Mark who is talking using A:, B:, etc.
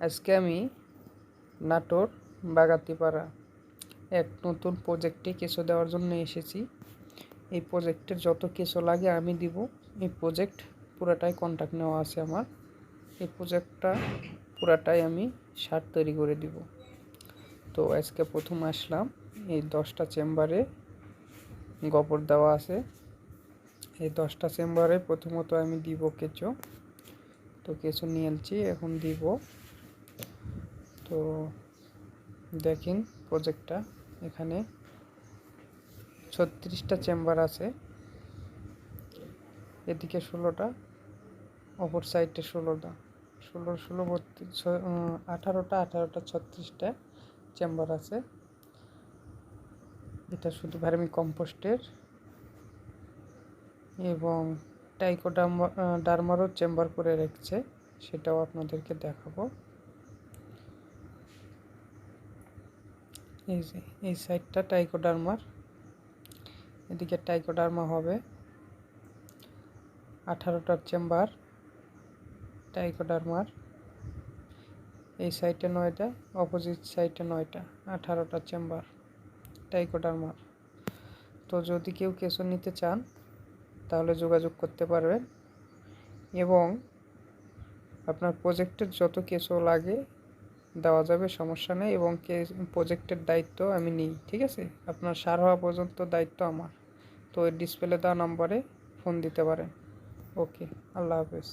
A: আজকে আমি নাটোর বাগাতিপাড়া এক নতুন প্রজেক্টে কেঁচো দেওয়ার জন্য এসেছি। এই প্রজেক্টের যত কেঁচো লাগে আমি দিব। এই প্রজেক্ট পুরাটাই কন্ট্রাক্ট নেওয়া আছে আমার। এই প্রজেক্টটা পুরাটাই আমি সার তৈরি করে দিব। তো আজকে প্রথম আসলাম, এই 10টা চেম্বারে গোবর দেওয়া আছে। এই 10টা চেম্বারে প্রথমত আমি দিব কেঁচো। তো কেঁচো নিয়ে এলছি, এখন দিব। তো দেখেন প্রজেক্টটা, এখানে 36টা চেম্বার আছে, এদিকে 16টা, অপর সাইডে 16টা, 18টা 36টা চেম্বার আছে। এটা শুধু ভার্মি কম্পোস্টের এবং টাইকোডার্মারও চেম্বার করে রেখেছে, সেটাও আপনাদেরকে দেখাবো। এই যে এই সাইডটা টাইকোডার্মার, এদিকে টাইকোডার্মা হবে। 18টার চেম্বার টাইকোডার্মার, এই সাইডে 9টা, অপোজিট সাইডে 9টা, 18টা চেম্বার টাইকোডার্মার। তো যদি কেউ কেঁচো নিতে চান তাহলে যোগাযোগ করতে পারবেন, এবং আপনার প্রজেক্টের যত কেঁচো লাগে দেওয়া যাবে, সমস্যা নেই। এবং প্রজেক্টের দায়িত্ব আমি নিই, ঠিক আছে? আপনার সার হওয়া পর্যন্ত দায়িত্ব আমার। তো ডিসপ্লে দেওয়া নম্বরে ফোন দিতে পারেন। ওকে, আল্লাহ হাফেজ।